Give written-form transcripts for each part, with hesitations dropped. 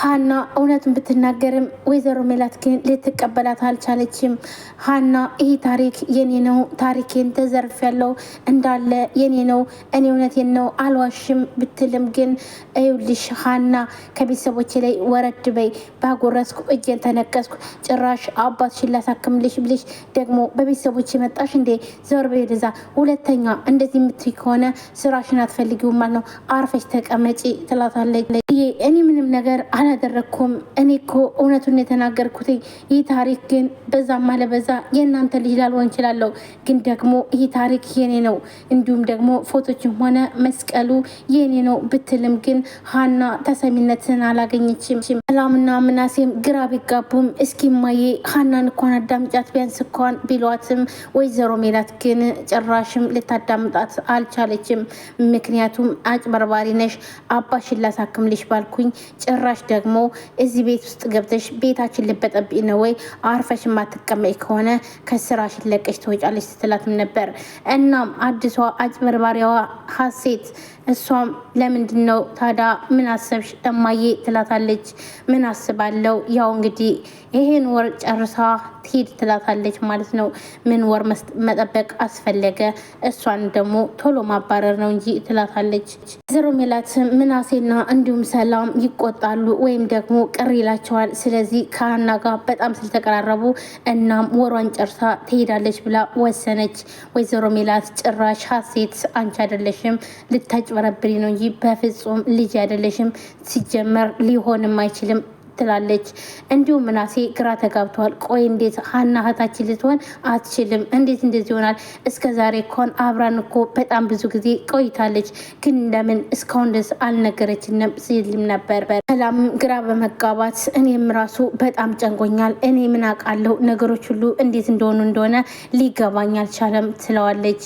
ሀና እውነቱን ብትናገርም ወይዘሮ ሜላት ግን ልትቀበላት አልቻለችም። ሀና ይህ ታሪክ የኔ ነው፣ ታሪኬን ተዘርፍ ያለው እንዳለ የኔ ነው፣ እኔ እውነቴን ነው አልዋሽም ብትልም ግን እዩልሽ ሀና ከቤተሰቦቼ ላይ ወረድ በይ፣ ባጎረስኩ እጄን ተነቀስኩ፣ ጭራሽ አባትሽን ላሳክምልሽ ብልሽ ደግሞ በቤተሰቦቼ መጣሽ እንዴ? ዘወር በይ ወደዛ። ሁለተኛ እንደዚህ የምትይ ከሆነ ስራሽን አትፈልጊውም ማለት ነው፣ አርፈሽ ተቀመጪ ትላታለች። እኔ ምንም ነገር አላደረኩም። እኔ እኮ እውነቱን የተናገርኩት። ይህ ታሪክ ግን በዛም አለ በዛ የእናንተ ልጅ ላልሆን እችላለሁ፣ ግን ደግሞ ይህ ታሪክ የኔ ነው፣ እንዲሁም ደግሞ ፎቶችም ሆነ መስቀሉ የኔ ነው ብትልም ግን ሀና ተሰሚነትን አላገኘችም። ሰላምና ምናሴም ግራ ቢጋቡም እስኪ ማዬ ሀናን እንኳን አዳምጫት ቢያንስ እንኳን ቢሏትም ወይዘሮ ሜላት ግን ጭራሽም ልታዳምጣት አልቻለችም። ምክንያቱም አጭበርባሪ ነሽ፣ አባሽን ላሳክምልሽ ባልኩኝ ጭራሽ ደግሞ እዚህ ቤት ውስጥ ገብተሽ ቤታችን ልበጠብጥ ነው ወይ? አርፈሽ ማትቀመጭ ከሆነ ከስራሽ ለቀሽ ትወጫለሽ ስትላትም ነበር። እናም አዲሷ አጭበርባሪዋ ሀሴት እሷም ለምንድን ነው ታዲያ ምን አሰብሽ እማዬ ትላታለች። ምን አስባለው ያው እንግዲህ ይሄን ወር ጨርሳ ትሄድ ትላታለች ማለት ነው። ምን ወር መጠበቅ አስፈለገ? እሷን ደግሞ ቶሎ ማባረር ነው እንጂ ትላታለች። ወይዘሮ ሜላት ምናሴና እንዲሁም ሰላም ይቆጣሉ ወይም ደግሞ ቅር ይላቸዋል። ስለዚህ ከሀና ጋር በጣም ስለተቀራረቡ እናም ወሯን ጨርሳ ትሄዳለች ብላ ወሰነች። ወይዘሮ ሜላት ጭራሽ ሀሴት አንቺ አይደለሽም ልታጭበረብሪ ነው እንጂ በፍጹም ልጅ አይደለሽም፣ ሲጀመር ሊሆንም አይችልም ትላለች። እንዲሁም ምናሴ ግራ ተጋብተዋል። ቆይ እንዴት ሀና እህታችን ልትሆን አትችልም? እንዴት እንደዚህ ይሆናል? እስከ ዛሬ እንኳን አብራን እኮ በጣም ብዙ ጊዜ ቆይታለች፣ ግን ለምን እስካሁን ድረስ አልነገረችንም ሲልም ነበር። ሰላም ግራ በመጋባት እኔም ራሱ በጣም ጨንቆኛል፣ እኔ ምን አውቃለሁ ነገሮች ሁሉ እንዴት እንደሆነ ሊገባኝ አልቻለም ትለዋለች።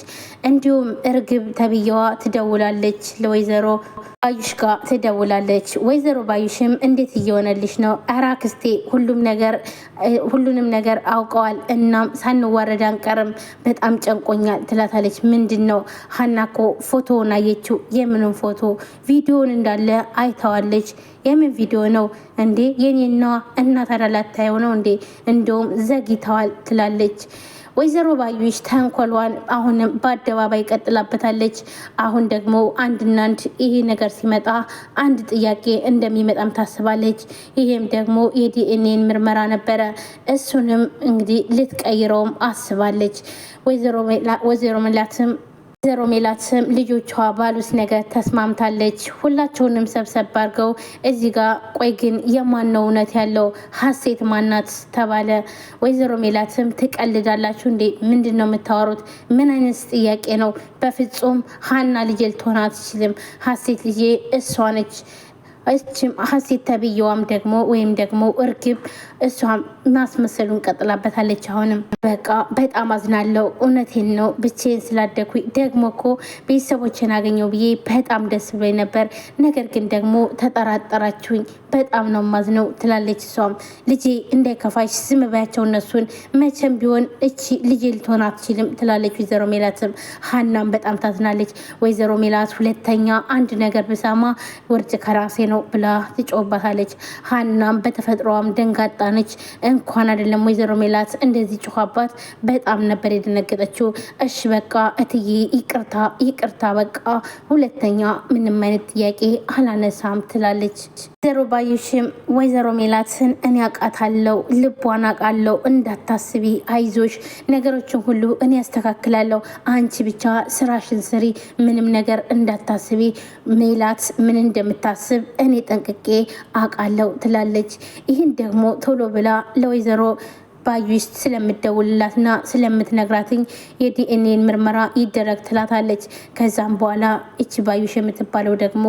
እንዲሁም እርግብ ተብዬዋ ትደውላለች ለወይዘሮ ባዩሽ ጋር ትደውላለች። ወይዘሮ ባዩሽም እንዴት እየሆነልሽ ነው? ኧረ አክስቴ ሁሉንም ነገር አውቀዋል፣ እናም ሳንዋረድ አንቀርም፣ በጣም ጨንቆኛል ትላታለች። ምንድን ነው? ሀና እኮ ፎቶውን አየችው። የምንም ፎቶ? ቪዲዮውን እንዳለ አይተዋለች። የምን ቪዲዮ ነው እንዴ? የኔና እናት አዳላታየው ነው እንዴ? እንደውም ዘግይተዋል ትላለች። ወይዘሮ ባዩሽ ተንኮሏን አሁንም በአደባባይ ቀጥላበታለች። አሁን ደግሞ አንድና አንድ ይሄ ነገር ሲመጣ አንድ ጥያቄ እንደሚመጣም ታስባለች። ይሄም ደግሞ የዲኤንኤን ምርመራ ነበረ። እሱንም እንግዲህ ልትቀይረውም አስባለች። ወይዘሮ ሜላትም ልጆቿ ባሉት ነገር ተስማምታለች። ሁላቸውንም ሰብሰብ አድርገው እዚህ ጋር ቆይ ግን የማን ነው እውነት ያለው? ሀሴት ማናት ተባለ። ወይዘሮ ሜላትም ትቀልዳላችሁ እንዴ? ምንድን ነው የምታወሩት? ምን አይነት ጥያቄ ነው? በፍጹም ሀና ልጄ ልትሆን አትችልም። ሀሴት ልጄ እሷ ነች። እችም ሀሴት ተብዬዋም ደግሞ ወይም ደግሞ እርግብ እሷም ማስመሰሉን ቀጥላበታለች። አሁንም በቃ በጣም አዝናለው፣ እውነቴን ነው ብቻዬን ስላደኩኝ ደግሞ እኮ ቤተሰቦችን አገኘው ብዬ በጣም ደስ ብሎኝ ነበር፣ ነገር ግን ደግሞ ተጠራጠራችሁኝ፣ በጣም ነው ማዝነው ትላለች። እሷም ልጄ እንዳይከፋሽ ዝም በያቸው እነሱን፣ መቼም ቢሆን እቺ ልጄ ልትሆን አትችልም ትላለች ወይዘሮ ሜላትም። ሀናም በጣም ታዝናለች። ወይዘሮ ሜላት ሁለተኛ አንድ ነገር ብሰማ ወርጭ ከራሴ ነው ብላ ትጮባታለች። ሀናም በተፈጥሮዋም ደንጋጣ ነች። እንኳን አይደለም ወይዘሮ ሜላት እንደዚህ ጮኻባት በጣም ነበር የደነገጠችው። እሺ በቃ እትዬ ይቅርታ በቃ ሁለተኛ ምንም አይነት ጥያቄ አላነሳም ትላለች። ወይዘሮ ባዩሽም ወይዘሮ ሜላትን እኔ አውቃታለሁ፣ ልቧን አውቃለሁ፣ እንዳታስቢ አይዞሽ፣ ነገሮችን ሁሉ እኔ ያስተካክላለሁ፣ አንቺ ብቻ ስራሽን ስሪ፣ ምንም ነገር እንዳታስቢ፣ ሜላት ምን እንደምታስብ እኔ ጠንቅቄ አውቃለሁ ትላለች። ይህን ደግሞ ቶሎ ብላ ለወይዘሮ ባዩሽ ስለምደውልላትና ስለምትነግራትኝ የዲኤንኤን ምርመራ ይደረግ ትላታለች። ከዛም በኋላ እቺ ባዩሽ የምትባለው ደግሞ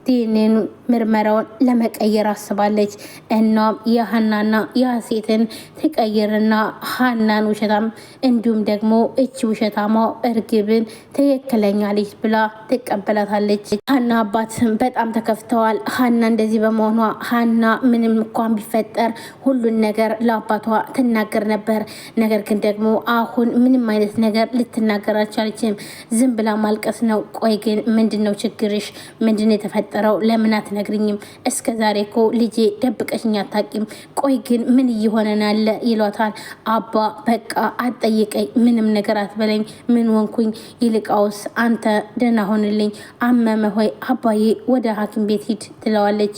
ዲኤንኤን ምርመራውን ለመቀየር አስባለች። እናም የሀናና የሀሴትን ትቀይርና ሀናን ውሸታም እንዲሁም ደግሞ እቺ ውሸታማ እርግብን ትክክለኛ ልጅ ብላ ትቀበላታለች። ሀና አባትም በጣም ተከፍተዋል። ሀና እንደዚህ በመሆኗ ሀና ምንም እንኳን ቢፈጠር ሁሉን ነገር ለአባቷ ትናገር ነበር። ነገር ግን ደግሞ አሁን ምንም አይነት ነገር ልትናገር አልቻለችም። ዝም ብላ ማልቀስ ነው። ቆይ ግን ምንድን ነው ችግርሽ? ምንድን የተፈጠረው? የተፈጠረው ለምን አትነግሪኝም? እስከ ዛሬ እኮ ልጄ ደብቀሽኝ አታውቂም። ቆይ ግን ምን እየሆነን ያለ ይሏታል። አባ በቃ አትጠይቀኝ፣ ምንም ነገር አትበለኝ፣ ምን ሆንኩኝ? ይልቃውስ አንተ ደህና ሆንልኝ፣ አመመ ሆይ አባዬ ወደ ሐኪም ቤት ሂድ ትለዋለች።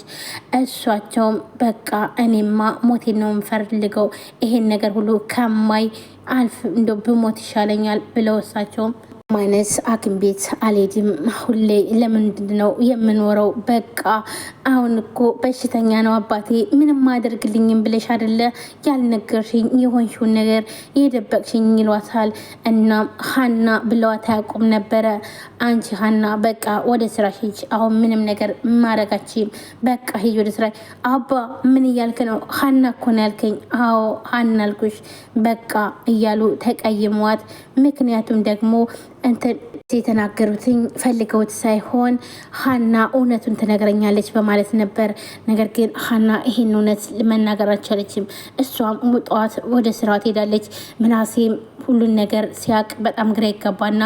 እሷቸውም በቃ እኔማ ሞቴን ነው የምፈልገው፣ ይሄን ነገር ሁሉ ከማይ አልፍ እንደ ብሞት ይሻለኛል ብለው እሳቸውም ማይነስ ሐኪም ቤት አልሄድም። ሁሌ ለምንድን ነው የምኖረው? በቃ አሁን እኮ በሽተኛ ነው አባቴ፣ ምንም አደርግልኝም ብለሽ አይደለ ያልነገርሽኝ የሆንሽውን ነገር የደበቅሽኝ ይሏታል። እናም ሀና ብለዋት አያውቁም ነበረ። አንቺ ሀና በቃ ወደ ስራ ሂጅ፣ አሁን ምንም ነገር ማድረጋችም፣ በቃ ሂጅ ወደ ስራ። አባ ምን እያልክ ነው? ሀና እኮ ነው ያልከኝ። አዎ ሀና አልኩሽ በቃ እያሉ ተቀይሟት። ምክንያቱም ደግሞ እንትን የተናገሩትኝ ፈልገውት ሳይሆን ሀና እውነቱን ትነግረኛለች በማለት ነበር። ነገር ግን ሀና ይሄን እውነት መናገር አልቻለችም። እሷም ጠዋት ወደ ስራ ትሄዳለች። ምናሴም ሁሉን ነገር ሲያቅ በጣም ግራ ይገባና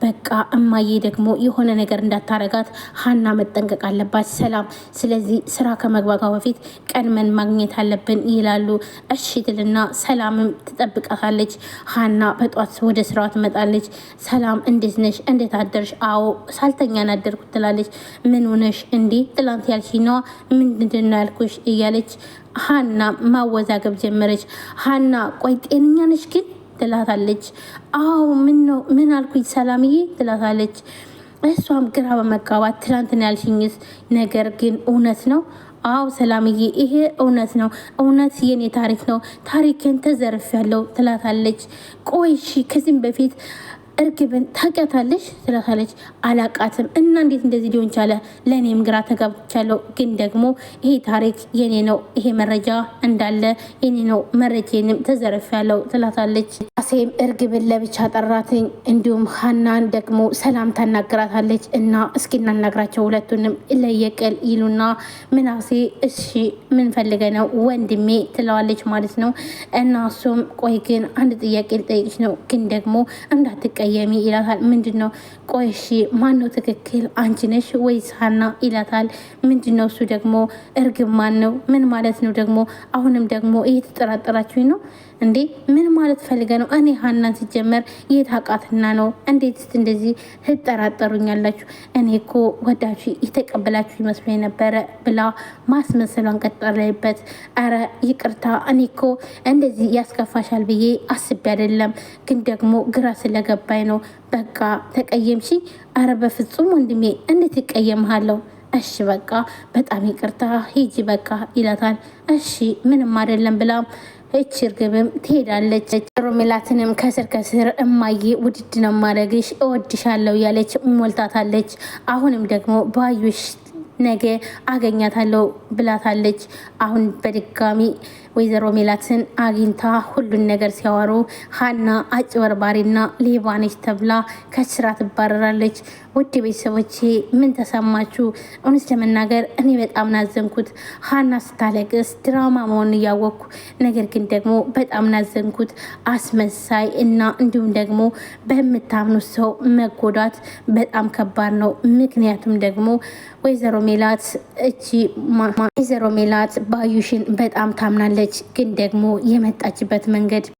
በቃ እማዬ ደግሞ የሆነ ነገር እንዳታረጋት ሀና መጠንቀቅ አለባት ሰላም፣ ስለዚህ ስራ ከመግባቷ በፊት ቀድመን ማግኘት አለብን ይላሉ። እሺ ትልና ሰላምም ትጠብቃታለች። ሀና በጧት ወደ ስራዋ ትመጣለች። ሰላም እንዴት ነሽ? እንዴት አደርሽ? አዎ ሳልተኛ ናደርኩት ትላለች። ምን ሆነሽ? እንዴ ትላንት ያልሽኝ ነዋ፣ ምንድን ነው ያልኩሽ? እያለች ሀና ማወዛገብ ጀመረች። ሀና ቆይ ጤነኛ ነሽ ግን ትላታለች። አዎ ምን ነው ምን አልኩኝ ሰላምዬ ትላታለች። እሷም ግራ በመጋባት ትላንትና ያልሽኝስ ነገር ግን እውነት ነው? አዎ ሰላምዬ ይሄ እውነት ነው፣ እውነት የኔ ታሪክ ነው፣ ታሪክን ተዘርፍ ያለው ትላታለች። ቆይ እሺ ከዚህም በፊት እርግብን ታውቂያታለሽ ትላታለች። አላቃትም። እና እንዴት እንደዚህ ሊሆን ቻለ? ለእኔም ግራ ተጋብቻለሁ። ግን ደግሞ ይሄ ታሪክ የኔ ነው፣ ይሄ መረጃ እንዳለ የኔ ነው፣ መረጃንም ተዘርፌያለሁ ትላታለች። ሴም እርግብን ለብቻ ጠራትኝ። እንዲሁም ሀናን ደግሞ ሰላም ታናግራታለች። እና እስኪ እናናግራቸው ሁለቱንም ለየቅል ይሉና ምናሴ እሺ ምን ፈልገ ነው ወንድሜ ትለዋለች ማለት ነው። እና እሱም ቆይ ግን አንድ ጥያቄ ልጠይቅሽ ነው፣ ግን ደግሞ እንዳትቀ የሚ ይላታል። ምንድን ነው? ቆይ እሺ ማን ነው ትክክል አንቺ ነሽ ወይስ ሀና ይላታል። ምንድን ነው እሱ ደግሞ እርግብ ማን ነው? ምን ማለት ነው ደግሞ? አሁንም ደግሞ እየተጠራጠራችሁኝ ነው እንዴ? ምን ማለት ፈልገ ነው? እኔ ሀናን ሲጀመር የታቃትና ነው እንዴት እንደዚህ ትጠራጠሩኛላችሁ? እኔ እኮ ወዳችሁ የተቀበላችሁ ይመስለኝ ነበረ ብላ ማስመሰሏን ቀጠለበት። አረ ይቅርታ እኔ እኮ እንደዚህ ያስከፋሻል ብዬ አስቤ አይደለም፣ ግን ደግሞ ግራ ስለገባኝ ነው። በቃ ተቀየምሽ? አረ በፍጹም ወንድሜ እንዴት ይቀየምሃለሁ? እሺ በቃ በጣም ይቅርታ ሂጂ በቃ ይላታል። እሺ ምንም አይደለም ብላ እች እርግብም ትሄዳለች። ሮሜላትንም ከስር ከስር እማዬ ውድድ ነው ማድረግሽ እወድሻለሁ ያለች ሞልታታለች። አሁንም ደግሞ ባዩሽ ነገ አገኛታለሁ ብላታለች። አሁን በድጋሚ ወይዘሮ ሜላትን አግኝታ ሁሉን ነገር ሲያወሩ ሀና አጭበርባሪና ሌባ ነች ተብላ ከስራ ትባረራለች። ውድ ቤተሰቦቼ ምን ተሰማችሁ? እውነት ለመናገር እኔ በጣም ናዘንኩት። ሀና ስታለቅስ ድራማ መሆኑን እያወቅኩ ነገር ግን ደግሞ በጣም ናዘንኩት። አስመሳይ እና እንዲሁም ደግሞ በምታምኑት ሰው መጎዳት በጣም ከባድ ነው። ምክንያቱም ደግሞ ወይዘሮ ሜላት ባዩሽን በጣም ታምናለች። ግን ደግሞ የመጣችበት መንገድ